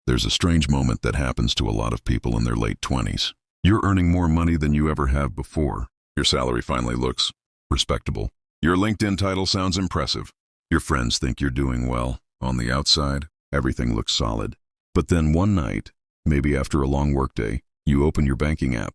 There's a strange moment that happens to a lot of people in their late 20s. You're earning more money than you ever have before. Your salary finally looks respectable. Your LinkedIn title sounds impressive. Your friends think you're doing well. On the outside, everything looks solid. But then one night, maybe after a long workday, you open your banking app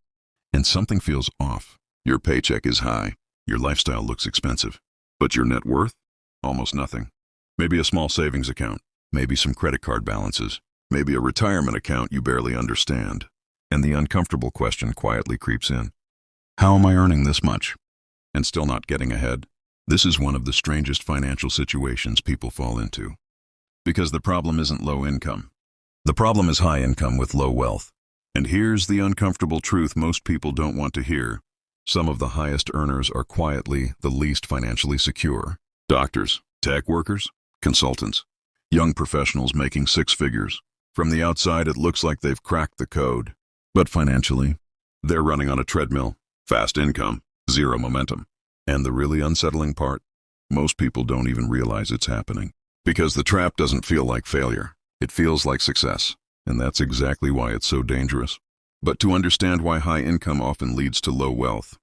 and something feels off. Your paycheck is high. Your lifestyle looks expensive. But your net worth? Almost nothing. Maybe a small savings account. Maybe some credit card balances. Maybe a retirement account you barely understand. And the uncomfortable question quietly creeps in. How am I earning this much and still not getting ahead? This is one of the strangest financial situations people fall into. Because the problem isn't low income. The problem is high income with low wealth. And here's the uncomfortable truth most people don't want to hear. Some of the highest earners are quietly the least financially secure. Doctors, tech workers, consultants, young professionals making six figures. From the outside, it looks like they've cracked the code. But financially, they're running on a treadmill. Fast income, zero momentum. And the really unsettling part, most people don't even realize it's happening. Because the trap doesn't feel like failure. It feels like success. And that's exactly why it's so dangerous. But to understand why high income often leads to low wealth,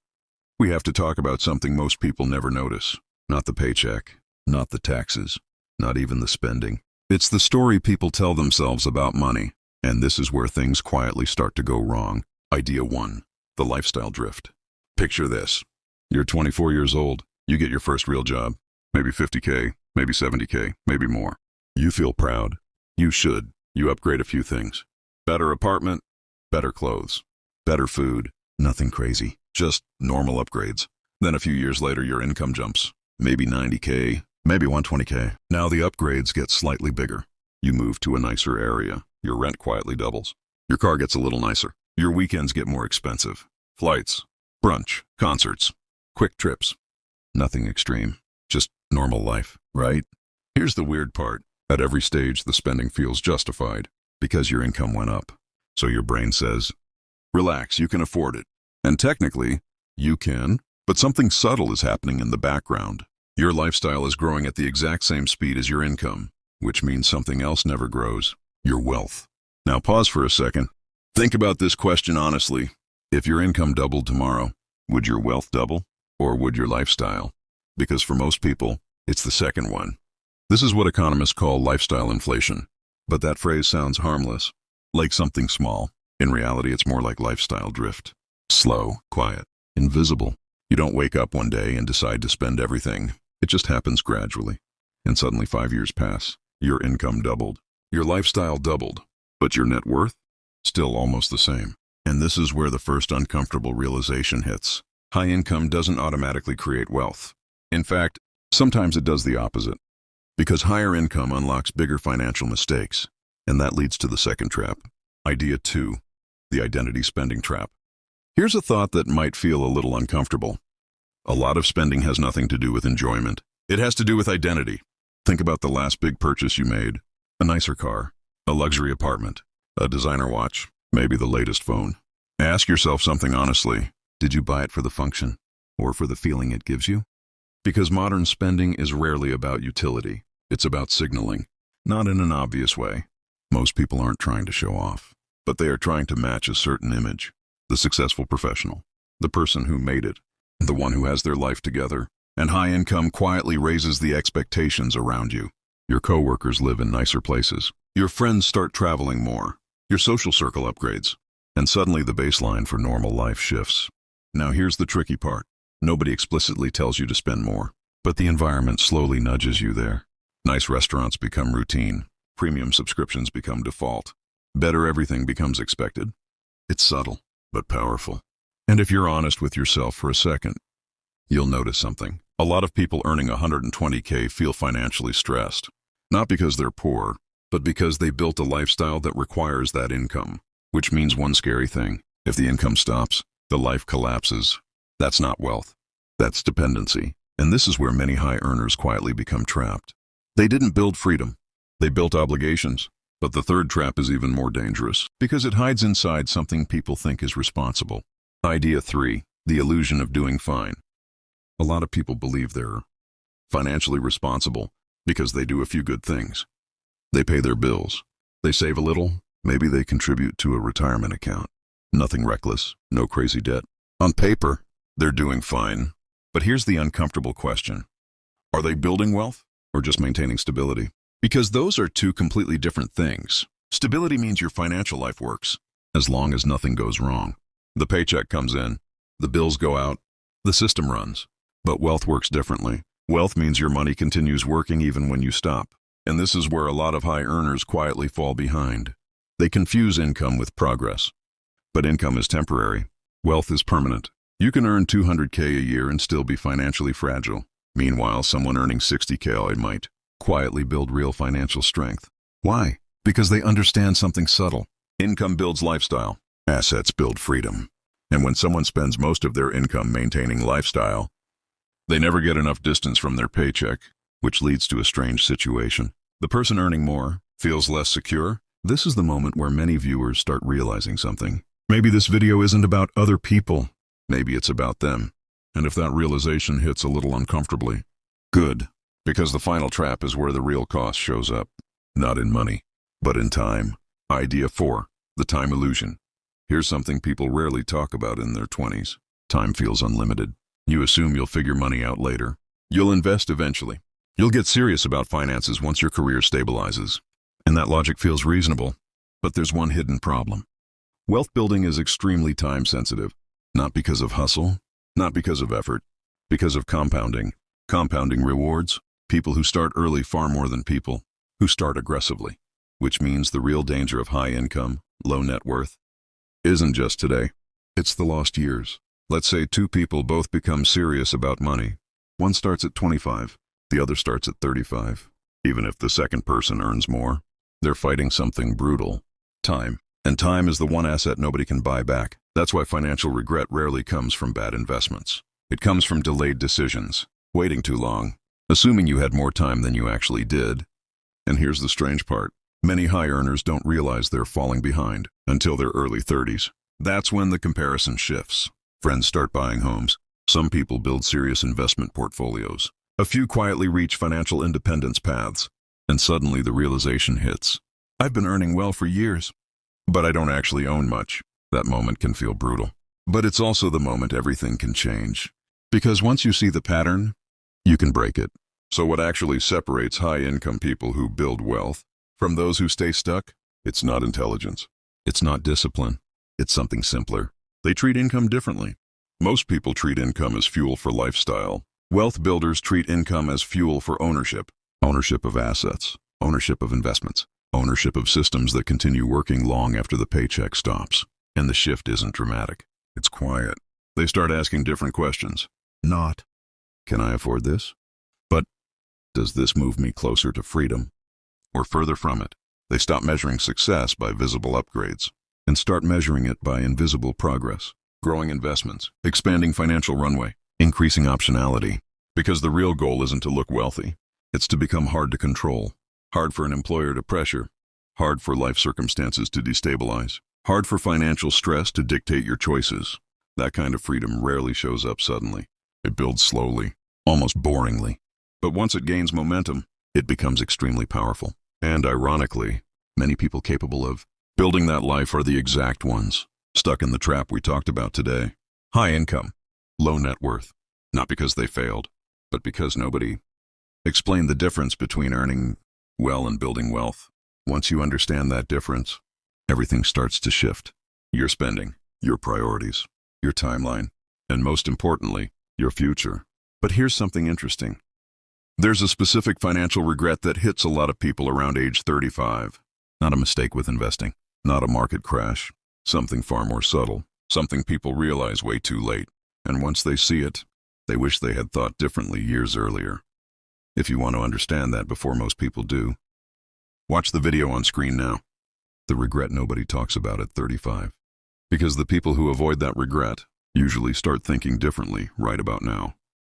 we have to talk about something most people never notice. Not the paycheck, not the taxes, not even the spending. It's the story people tell themselves about money. And this is where things quietly start to go wrong. Idea 1. The lifestyle drift. Picture this. You're 24 years old. You get your first real job. Maybe 50K, maybe 70K, maybe more. You feel proud. You should. You upgrade a few things. Better apartment, better clothes, better food. Nothing crazy. Just normal upgrades. Then a few years later, your income jumps. Maybe 90K, maybe 120K. Now the upgrades get slightly bigger. You move to a nicer area. Your rent quietly doubles. Your car gets a little nicer. Your weekends get more expensive. Flights, brunch, concerts, quick trips. Nothing extreme. Just normal life, right? Here's the weird part. At every stage, the spending feels justified because your income went up. So your brain says, relax, you can afford it. And technically, you can, but something subtle is happening in the background. Your lifestyle is growing at the exact same speed as your income, which means something else never grows. Your wealth. Now pause for a second. Think about this question honestly. If your income doubled tomorrow, would your wealth double? Or would your lifestyle? Because for most people, it's the second one. This is what economists call lifestyle inflation. But that phrase sounds harmless, like something small. In reality, it's more like lifestyle drift. Slow, quiet, invisible. You don't wake up one day and decide to spend everything. It just happens gradually. And suddenly 5 years pass. Your income doubled. Your lifestyle doubled, but your net worth? Still almost the same. And this is where the first uncomfortable realization hits. High income doesn't automatically create wealth. In fact, sometimes it does the opposite. Because higher income unlocks bigger financial mistakes. And that leads to the second trap. Idea 2. The identity spending trap. Here's a thought that might feel a little uncomfortable. A lot of spending has nothing to do with enjoyment. It has to do with identity. Think about the last big purchase you made. A nicer car, a luxury apartment, a designer watch, maybe the latest phone. Ask yourself something honestly. Did you buy it for the function or for the feeling it gives you? Because modern spending is rarely about utility. It's about signaling, not in an obvious way. Most people aren't trying to show off, but they are trying to match a certain image. The successful professional, the person who made it, the one who has their life together. And high income quietly raises the expectations around you. Your coworkers live in nicer places. Your friends start traveling more. Your social circle upgrades. And suddenly the baseline for normal life shifts. Now here's the tricky part. Nobody explicitly tells you to spend more, but the environment slowly nudges you there. Nice restaurants become routine. Premium subscriptions become default. Better everything becomes expected. It's subtle, but powerful. And if you're honest with yourself for a second, you'll notice something. A lot of people earning 120K feel financially stressed. Not because they're poor, but because they built a lifestyle that requires that income. Which means one scary thing. If the income stops, the life collapses. That's not wealth. That's dependency. And this is where many high earners quietly become trapped. They didn't build freedom. They built obligations. But the third trap is even more dangerous because it hides inside something people think is responsible. Idea 3. The illusion of doing fine. A lot of people believe they're financially responsible because they do a few good things. They pay their bills, They save a little, maybe they contribute to a retirement account. Nothing reckless, no crazy debt. On paper, they're doing fine. But here's the uncomfortable question. Are they building wealth or just maintaining stability? Because those are two completely different things. Stability means your financial life works, as long as nothing goes wrong. The paycheck comes in, the bills go out, the system runs. But wealth works differently. Wealth means your money continues working even when you stop. And this is where a lot of high earners quietly fall behind. They confuse income with progress. But income is temporary. Wealth is permanent. You can earn $200K a year and still be financially fragile. Meanwhile, someone earning $60K might quietly build real financial strength. Why? Because they understand something subtle. Income builds lifestyle. Assets build freedom. And when someone spends most of their income maintaining lifestyle, they never get enough distance from their paycheck, which leads to a strange situation. The person earning more feels less secure. This is the moment where many viewers start realizing something. Maybe this video isn't about other people. Maybe it's about them. And if that realization hits a little uncomfortably, good. Because the final trap is where the real cost shows up. Not in money, but in time. Idea 4. The time illusion. Here's something people rarely talk about in their 20s. Time feels unlimited. You assume you'll figure money out later. You'll invest eventually. You'll get serious about finances once your career stabilizes. And that logic feels reasonable. But there's one hidden problem. Wealth building is extremely time sensitive. Not because of hustle, not because of effort, because of compounding. Compounding rewards people who start early far more than people who start aggressively. Which means the real danger of high income, low net worth isn't just today. It's the lost years. Let's say two people both become serious about money. One starts at 25, the other starts at 35. Even if the second person earns more, they're fighting something brutal. Time. And time is the one asset nobody can buy back. That's why financial regret rarely comes from bad investments. It comes from delayed decisions, waiting too long, assuming you had more time than you actually did. And here's the strange part. Many high earners don't realize they're falling behind until their early 30s. That's when the comparison shifts. Friends start buying homes. Some people build serious investment portfolios. A few quietly reach financial independence paths. And suddenly the realization hits. I've been earning well for years, but I don't actually own much. That moment can feel brutal. But it's also the moment everything can change. Because once you see the pattern, you can break it. So what actually separates high-income people who build wealth from those who stay stuck? It's not intelligence. It's not discipline. It's something simpler. They treat income differently. Most people treat income as fuel for lifestyle. Wealth builders treat income as fuel for ownership. Ownership of assets. Ownership of investments. Ownership of systems that continue working long after the paycheck stops. And the shift isn't dramatic. It's quiet. They start asking different questions. Not, can I afford this? But, does this move me closer to freedom? Or further from it? They stop measuring success by visible upgrades and start measuring it by invisible progress. Growing investments, expanding financial runway, increasing optionality. Because the real goal isn't to look wealthy. It's to become hard to control. Hard for an employer to pressure. Hard for life circumstances to destabilize. Hard for financial stress to dictate your choices. That kind of freedom rarely shows up suddenly. It builds slowly, almost boringly. But once it gains momentum, it becomes extremely powerful. And ironically, many people capable of building that life are the exact ones stuck in the trap we talked about today. High income, low net worth. Not because they failed, but because nobody explained the difference between earning well and building wealth. Once you understand that difference, everything starts to shift. Your spending, your priorities, your timeline, and most importantly, your future. But here's something interesting. There's a specific financial regret that hits a lot of people around age 35. Not a mistake with investing, not a market crash, something far more subtle, something people realize way too late. And once they see it, they wish they had thought differently years earlier. If you want to understand that before most people do, watch the video on screen now. The regret nobody talks about at 35. Because the people who avoid that regret usually start thinking differently right about now.